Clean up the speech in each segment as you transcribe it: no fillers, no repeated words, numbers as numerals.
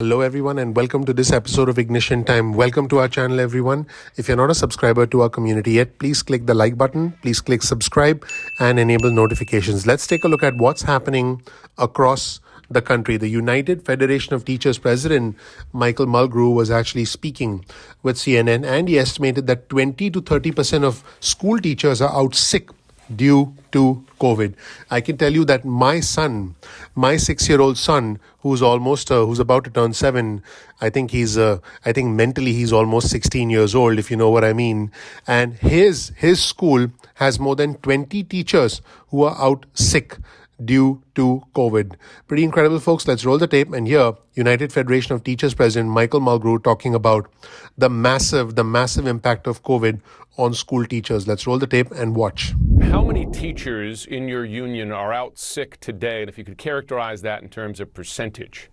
Hello, everyone, and welcome to this episode of Ignition Time. Welcome to our channel, everyone. If you're not a subscriber to our community yet, please click the like button, please click subscribe, and enable notifications. Let's take a look at what's happening across the country. The United Federation of Teachers president, Michael Mulgrew, was actually speaking with CNN, and he estimated that 20 to 30% of school teachers are out sick due to COVID. I can tell you that my son, my 6-year-old son, who's about to turn 7, I think mentally he's almost 16 years old, if you know what I mean. And his school has more than 20 teachers who are out sick due to COVID. Pretty incredible, folks. Let's roll the tape and hear United Federation of Teachers President Michael Mulgrew talking about the massive impact of COVID on school teachers. Let's roll the tape and watch. How many teachers in your union are out sick today? And if you could characterize that in terms of percentage.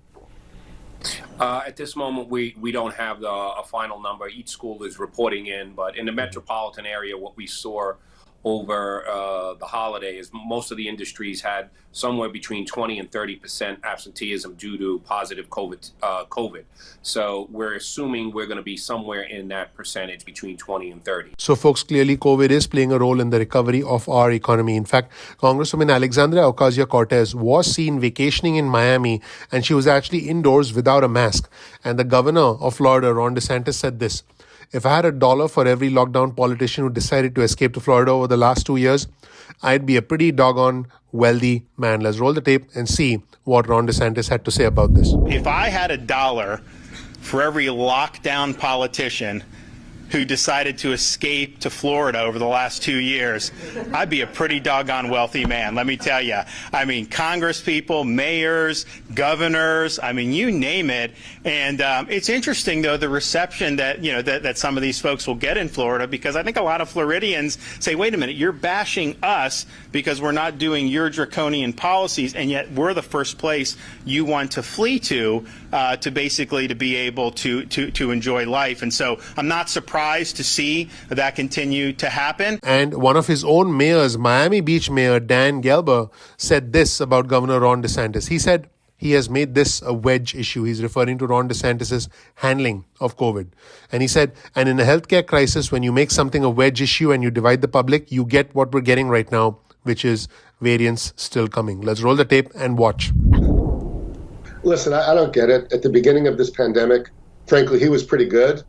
At this moment, we don't have a final number. Each school is reporting in, but in the metropolitan area, what we saw over the holidays, most of the industries had somewhere between 20 and 30% absenteeism due to positive COVID. So we're assuming we're going to be somewhere in that percentage between 20 and 30. So, folks, clearly COVID is playing a role in the recovery of our economy. In fact, Congresswoman Alexandria Ocasio-Cortez was seen vacationing in Miami, and she was actually indoors without a mask. And the governor of Florida, Ron DeSantis, said this: "If I had $1 for every lockdown politician who decided to escape to Florida over the last 2 years, I'd be a pretty doggone wealthy man." Let's roll the tape and see what Ron DeSantis had to say about this. If I had $1 for every lockdown politician who decided to escape to Florida over the last 2 years, I'd be a pretty doggone wealthy man, let me tell you. I mean, Congress people, mayors, governors, I mean, you name it. And it's interesting, though, the reception that, that some of these folks will get in Florida, because I think a lot of Floridians say, wait a minute, you're bashing us because we're not doing your draconian policies, and yet we're the first place you want to flee to basically to be able to enjoy life. And so I'm not surprised to see that continue to happen. And one of his own mayors, Miami Beach Mayor Dan Gelber, said this about Governor Ron DeSantis. He said he has made this a wedge issue. He's referring to Ron DeSantis' handling of COVID. And he said, and in a healthcare crisis, when you make something a wedge issue and you divide the public, you get what we're getting right now, which is variants still coming. Let's roll the tape and watch. Listen, I don't get it. At the beginning of this pandemic, frankly, he was pretty good.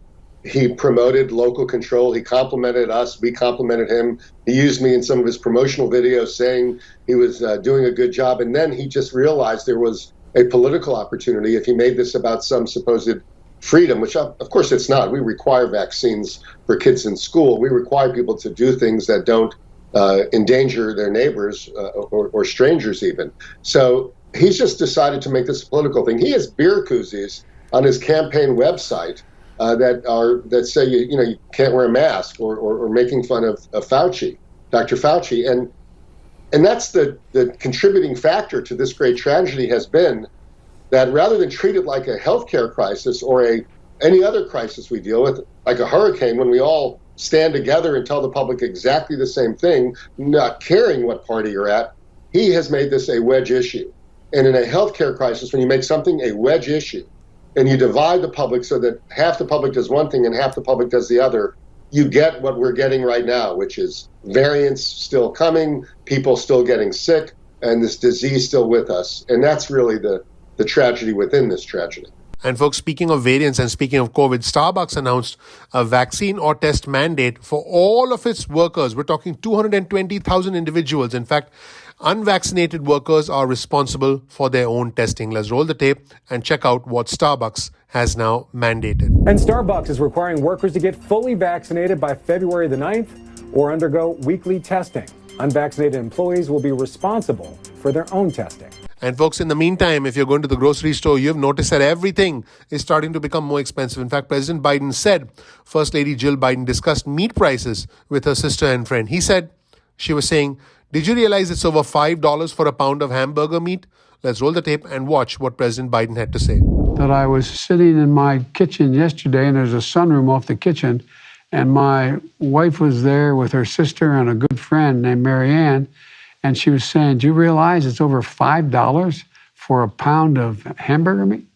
He promoted local control. He complimented us. We complimented him. He used me in some of his promotional videos saying he was doing a good job. And then he just realized there was a political opportunity if he made this about some supposed freedom, which of course it's not. We require vaccines for kids in school. We require people to do things that don't endanger their neighbors or strangers even. So he's just decided to make this a political thing. He has beer koozies on his campaign website that say you can't wear a mask or making fun of Fauci, Dr. Fauci, and that's the contributing factor to this great tragedy has been that rather than treat it like a healthcare crisis or any other crisis we deal with, like a hurricane, when we all stand together and tell the public exactly the same thing, not caring what party you're at, he has made this a wedge issue. And in a healthcare crisis, when you make something a wedge issue, and you divide the public so that half the public does one thing and half the public does the other, you get what we're getting right now, which is variants still coming, people still getting sick, and this disease still with us. And that's really the tragedy within this tragedy. And folks, speaking of variants and speaking of COVID, Starbucks announced a vaccine or test mandate for all of its workers. We're talking 220,000 individuals. In fact, unvaccinated workers are responsible for their own testing. Let's roll the tape and check out what Starbucks has now mandated. And Starbucks is requiring workers to get fully vaccinated by February the 9th or undergo weekly testing. Unvaccinated employees will be responsible for their own testing. And folks, in the meantime, if you're going to the grocery store, you've noticed that everything is starting to become more expensive. In fact, President Biden said First Lady Jill Biden discussed meat prices with her sister and friend. She was saying, "Did you realize it's over $5 for a pound of hamburger meat?" Let's roll the tape and watch what President Biden had to say. That I was sitting in my kitchen yesterday, and there's a sunroom off the kitchen, and my wife was there with her sister and a good friend named Mary Ann, and she was saying, "Do you realize it's over $5 for a pound of hamburger meat?"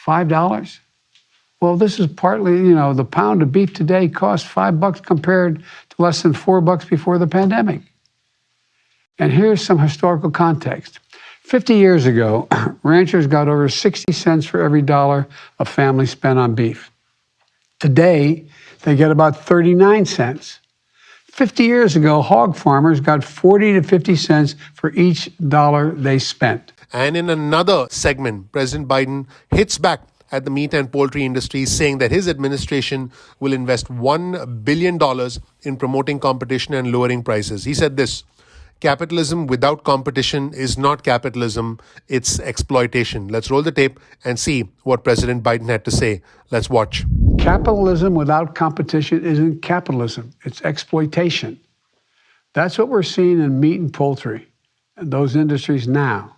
$5? Well, this is partly, the pound of beef today costs $5 compared to less than $4 before the pandemic. And here's some historical context. 50 years ago, ranchers got over 60 cents for every dollar a family spent on beef. Today, they get about 39 cents. 50 years ago, hog farmers got 40 to 50 cents for each dollar they spent. And in another segment, President Biden hits back at the meat and poultry industry, saying that his administration will invest $1 billion in promoting competition and lowering prices. He said this: capitalism without competition is not capitalism, it's exploitation. Let's roll the tape and see what President Biden had to say. Let's watch. Capitalism without competition isn't capitalism, it's exploitation. That's what we're seeing in meat and poultry and those industries now.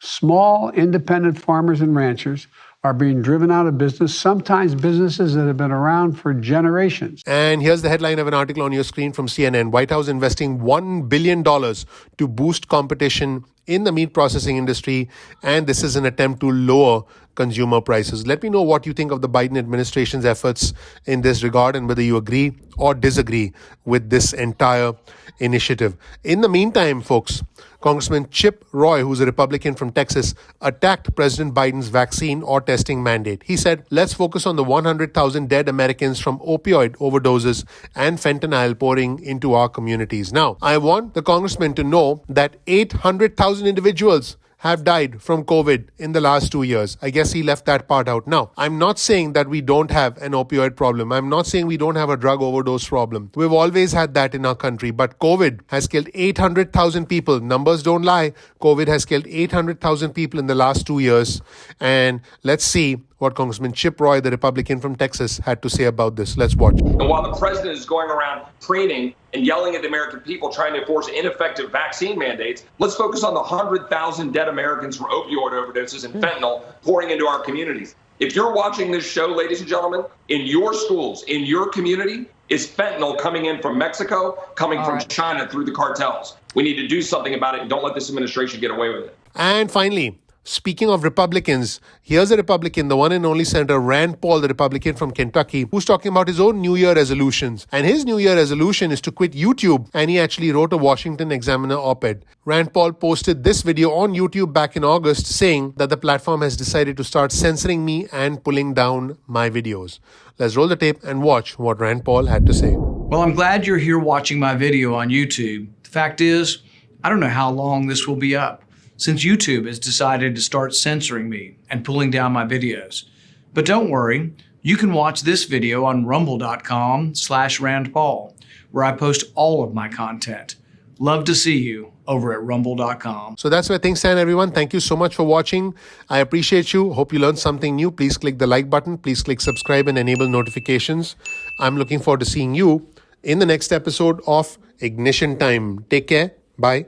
Small, independent farmers and ranchers are being driven out of business, sometimes businesses that have been around for generations. And here's the headline of an article on your screen from CNN. White House investing $1 billion to boost competition in the meat processing industry. And this is an attempt to lower consumer prices. Let me know what you think of the Biden administration's efforts in this regard and whether you agree or disagree with this entire initiative. In the meantime, folks, Congressman Chip Roy, who's a Republican from Texas, attacked President Biden's vaccine or testing mandate. He said, let's focus on the 100,000 dead Americans from opioid overdoses and fentanyl pouring into our communities. Now, I want the congressman to know that 800,000 individuals have died from COVID in the last 2 years. I guess he left that part out. Now, I'm not saying that we don't have an opioid problem. I'm not saying we don't have a drug overdose problem. We've always had that in our country. But COVID has killed 800,000 people. Numbers don't lie. COVID has killed 800,000 people in the last 2 years. And let's see what Congressman Chip Roy, the Republican from Texas, had to say about this. Let's watch. And while the president is going around preening and yelling at the American people trying to enforce ineffective vaccine mandates, let's focus on the 100,000 dead Americans from opioid overdoses and fentanyl pouring into our communities. If you're watching this show, ladies and gentlemen, in your schools, in your community, is fentanyl coming in from Mexico, coming from China through the cartels. We need to do something about it and don't let this administration get away with it. And finally, speaking of Republicans, here's a Republican, the one and only Senator Rand Paul, the Republican from Kentucky, who's talking about his own New Year resolutions. And his New Year resolution is to quit YouTube. And he actually wrote a Washington Examiner op-ed. Rand Paul posted this video on YouTube back in August saying that the platform has decided to start censoring me and pulling down my videos. Let's roll the tape and watch what Rand Paul had to say. Well, I'm glad you're here watching my video on YouTube. The fact is, I don't know how long this will be up, since YouTube has decided to start censoring me and pulling down my videos. But don't worry, you can watch this video on rumble.com/RandPaul, where I post all of my content. Love to see you over at rumble.com. So that's where things stand, everyone. Thank you so much for watching. I appreciate you. Hope you learned something new. Please click the like button. Please click subscribe and enable notifications. I'm looking forward to seeing you in the next episode of Ignition Time. Take care. Bye.